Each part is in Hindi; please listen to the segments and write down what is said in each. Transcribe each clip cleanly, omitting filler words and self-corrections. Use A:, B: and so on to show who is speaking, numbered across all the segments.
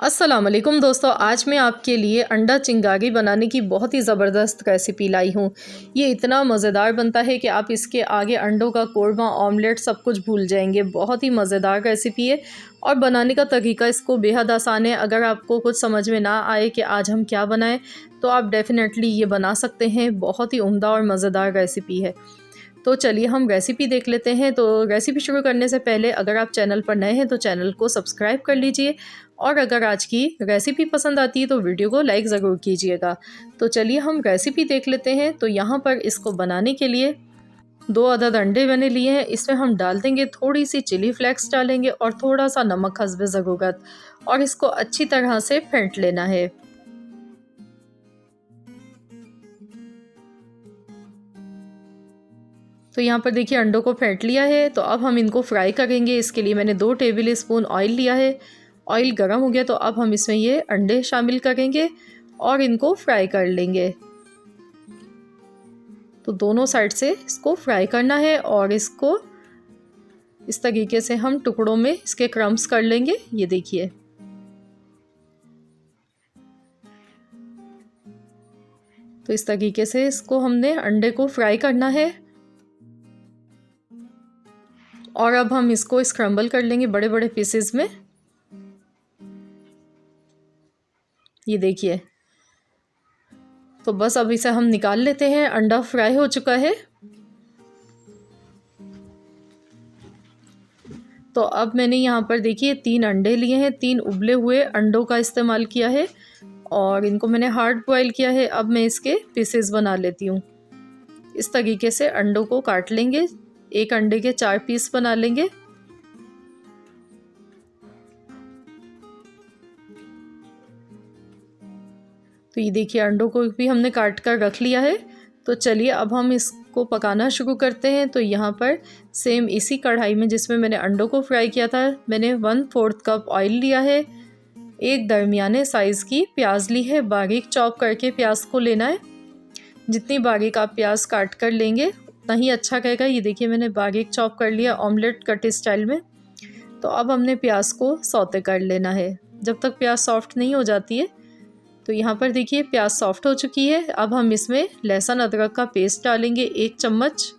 A: अस्सलाम वालेकुम दोस्तों, आज मैं आपके लिए अंडा चिंगारी बनाने की बहुत ही ज़बरदस्त रेसिपी लाई हूँ। ये इतना मज़ेदार बनता है कि आप इसके आगे अंडों का कोरमा, ऑमलेट सब कुछ भूल जाएंगे। बहुत ही मज़ेदार रेसिपी है और बनाने का तरीका इसको बेहद आसान है। अगर आपको कुछ समझ में ना आए कि आज हम क्या बनाएं, तो आप डेफ़िनेटली ये बना सकते हैं। बहुत ही उम्दा और मज़ेदार रेसिपी है। तो चलिए हम रेसिपी देख लेते हैं। तो रेसिपी शुरू करने से पहले अगर आप चैनल पर नए हैं तो चैनल को सब्सक्राइब कर लीजिए, और अगर आज की रेसिपी पसंद आती है तो वीडियो को लाइक ज़रूर कीजिएगा। तो चलिए हम रेसिपी देख लेते हैं। तो यहाँ पर इसको बनाने के लिए 2 अदद अंडे मैंने लिए हैं। इसमें हम डाल देंगे थोड़ी सी चिली फ्लेक्स डालेंगे और थोड़ा सा नमक हस्बे ज़रूरत, और इसको अच्छी तरह से फेंट लेना है। तो यहाँ पर देखिए अंडों को फेंट लिया है। तो अब हम इनको फ्राई करेंगे। इसके लिए मैंने 2 टेबल स्पून ऑयल लिया है। ऑयल गर्म हो गया तो अब हम इसमें ये अंडे शामिल करेंगे और इनको फ्राई कर लेंगे। तो दोनों साइड से इसको फ्राई करना है और इसको इस तरीके से हम टुकड़ों में इसके क्रम्स कर लेंगे। ये देखिए, तो इस तरीके से इसको हमने अंडे को फ्राई करना है। और अब हम इसको स्क्रम्बल कर लेंगे बड़े बड़े पीसेस में। ये देखिए, तो बस अब इसे हम निकाल लेते हैं। अंडा फ्राई हो चुका है। तो अब मैंने यहाँ पर देखिए 3 अंडे लिए हैं। 3 उबले हुए अंडों का इस्तेमाल किया है और इनको मैंने हार्ड बॉयल किया है। अब मैं इसके पीसेस बना लेती हूँ। इस तरीके से अंडों को काट लेंगे। एक अंडे के 4 पीस बना लेंगे। तो ये देखिए अंडों को भी हमने काट कर रख लिया है। तो चलिए अब हम इसको पकाना शुरू करते हैं। तो यहाँ पर सेम इसी कढ़ाई में जिसमें मैंने अंडों को फ्राई किया था, मैंने 1/4 कप ऑयल लिया है। एक दरमियाने साइज़ की प्याज ली है। बारीक चॉप करके प्याज को लेना है। जितनी बारीक आप प्याज काट कर लेंगे उतना ही अच्छा रहेगा। ये देखिए मैंने बारीक चॉप कर लिया ऑमलेट कट स्टाइल में। तो अब हमने प्याज को सौते कर लेना है जब तक प्याज सॉफ्ट नहीं हो जाती है। तो यहाँ पर देखिए प्याज सॉफ्ट हो चुकी है। अब हम इसमें लहसुन अदरक का पेस्ट डालेंगे 1 चम्मच,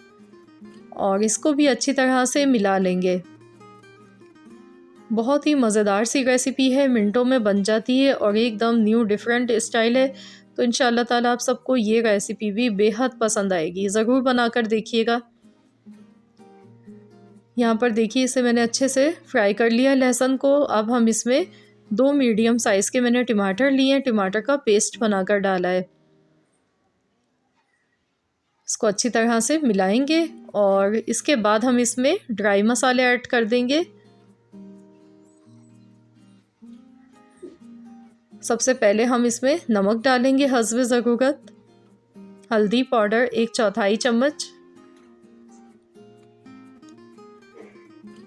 A: और इसको भी अच्छी तरह से मिला लेंगे। बहुत ही मज़ेदार सी रेसिपी है, मिनटों में बन जाती है और एकदम न्यू डिफरेंट स्टाइल है। तो इंशाल्लाह ताला आप सबको ये रेसिपी भी बेहद पसंद आएगी। ज़रूर बनाकर देखिएगा। यहाँ पर देखिए इसे मैंने अच्छे से फ्राई कर लिया लहसुन को। अब हम इसमें 2 मीडियम साइज़ के मैंने टमाटर लिए हैं। टमाटर का पेस्ट बनाकर डाला है। इसको अच्छी तरह से मिलाएंगे और इसके बाद हम इसमें ड्राई मसाले ऐड कर देंगे। सबसे पहले हम इसमें नमक डालेंगे हस्बे ज़रूरत, हल्दी पाउडर 1/4 चम्मच,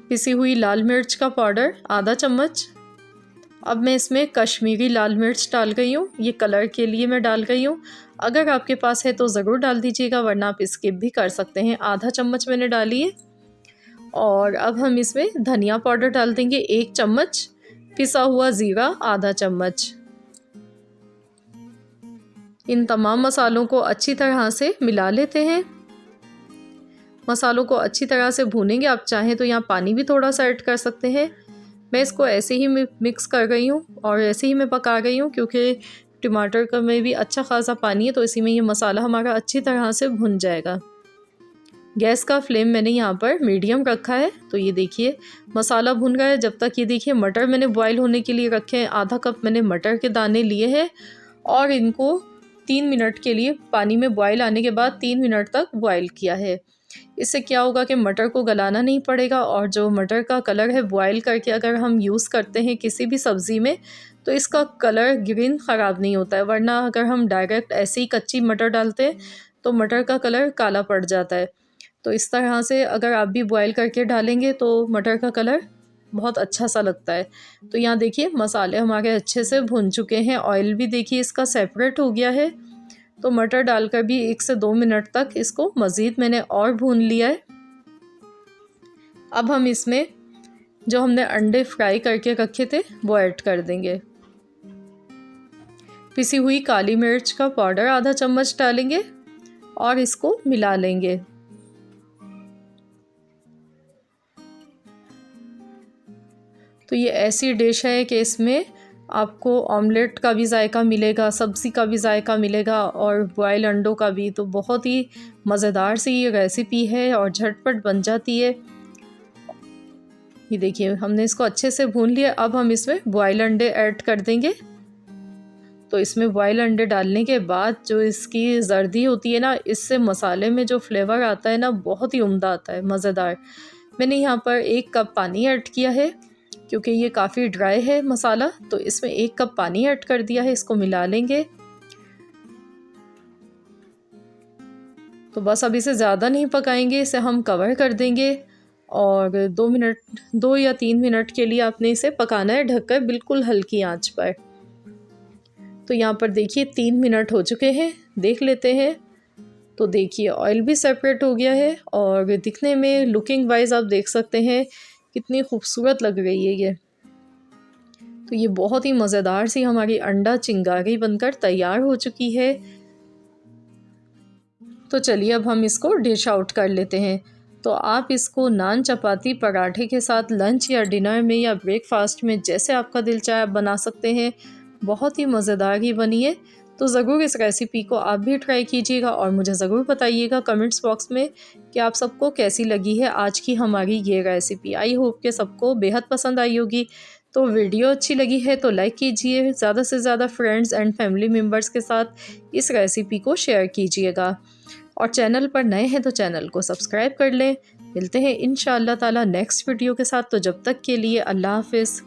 A: पिसी हुई लाल मिर्च का पाउडर आधा चम्मच। अब मैं इसमें कश्मीरी लाल मिर्च डाल गई हूँ। ये कलर के लिए मैं डाल गई हूँ। अगर आपके पास है तो ज़रूर डाल दीजिएगा, वरना आप स्किप भी कर सकते हैं। आधा चम्मच मैंने डाली है। और अब हम इसमें धनिया पाउडर डाल देंगे 1 चम्मच, पिसा हुआ ज़ीरा आधा चम्मच। इन तमाम मसालों को अच्छी तरह से मिला लेते हैं। मसालों को अच्छी तरह से भूनेंगे। आप चाहें तो यहाँ पानी भी थोड़ा सा ऐड कर सकते हैं। मैं इसको ऐसे ही मिक्स कर गई हूँ और ऐसे ही मैं पका गई हूँ, क्योंकि टमाटर का में भी अच्छा खासा पानी है। तो इसी में ये मसाला हमारा अच्छी तरह से भुन जाएगा। गैस का फ्लेम मैंने यहाँ पर मीडियम रखा है। तो ये देखिए मसाला भुन गया है। जब तक ये देखिए मटर मैंने बॉईल होने के लिए रखे हैं। आधा कप मैंने मटर के दाने लिए हैं और इनको 3 मिनट के लिए पानी में बॉईल आने के बाद 3 मिनट तक बॉईल किया है। इससे क्या होगा कि मटर को गलाना नहीं पड़ेगा, और जो मटर का कलर है बॉईल करके अगर हम यूज़ करते हैं किसी भी सब्ज़ी में तो इसका कलर ग्रीन ख़राब नहीं होता है। वरना अगर हम डायरेक्ट ऐसे ही कच्ची मटर डालते हैं तो मटर का कलर काला पड़ जाता है। तो इस तरह से अगर आप भी बॉईल करके डालेंगे तो मटर का कलर बहुत अच्छा सा लगता है। तो यहाँ देखिए मसाले हमारे अच्छे से भुन चुके हैं। ऑयल भी देखिए इसका सेपरेट हो गया है। तो मटर डालकर भी 1 से 2 मिनट तक इसको मज़ीद मैंने और भून लिया है। अब हम इसमें जो हमने अंडे फ्राई करके रखे थे वो ऐड कर देंगे। पिसी हुई काली मिर्च का पाउडर आधा चम्मच डालेंगे और इसको मिला लेंगे। तो ये ऐसी डिश है कि इसमें आपको ऑमलेट का भी जायका मिलेगा, सब्ज़ी का भी जायका मिलेगा और बॉयल अंडों का भी। तो बहुत ही मज़ेदार सी ये रेसिपी है और झटपट बन जाती है। ये देखिए हमने इसको अच्छे से भून लिया। अब हम इसमें बॉयल अंडे ऐड कर देंगे। तो इसमें बॉयल अंडे डालने के बाद जो इसकी जर्दी होती है ना, इससे मसाले में जो फ्लेवर आता है ना, बहुत ही उम्दा आता है, मज़ेदार। मैंने यहाँ पर 1 कप पानी ऐड किया है क्योंकि ये काफ़ी ड्राई है मसाला। तो इसमें 1 कप पानी ऐड कर दिया है। इसको मिला लेंगे। तो बस अब इसे ज़्यादा नहीं पकाएंगे, इसे हम कवर कर देंगे और 2 या 3 मिनट के लिए आपने इसे पकाना है ढककर, बिल्कुल हल्की आंच पर। तो यहाँ पर देखिए 3 मिनट हो चुके हैं, देख लेते हैं। तो देखिए ऑयल भी सेपरेट हो गया है और दिखने में लुकिंग वाइज आप देख सकते हैं कितनी खूबसूरत लग रही है ये। तो ये बहुत ही मज़ेदार सी हमारी अंडा चिंगारी बनकर तैयार हो चुकी है। तो चलिए अब हम इसको डिश आउट कर लेते हैं। तो आप इसको नान, चपाती, पराठे के साथ लंच या डिनर में या ब्रेकफास्ट में जैसे आपका दिल चाहे आप बना सकते हैं। बहुत ही मज़ेदार ही बनी है। तो ज़रूर इस रेसिपी को आप भी ट्राई कीजिएगा और मुझे ज़रूर बताइएगा कमेंट्स बॉक्स में कि आप सबको कैसी लगी है आज की हमारी ये रेसिपी। आई होप कि सबको बेहद पसंद आई होगी। तो वीडियो अच्छी लगी है तो लाइक कीजिए, ज़्यादा से ज़्यादा फ्रेंड्स एंड फैमिली मेम्बर्स के साथ इस रेसिपी को शेयर कीजिएगा और चैनल पर नए हैं तो चैनल को सब्सक्राइब कर लें। मिलते हैं इंशाअल्लाह ताला नेक्स्ट वीडियो के साथ। तो जब तक के लिए अल्लाह हाफ़िज़।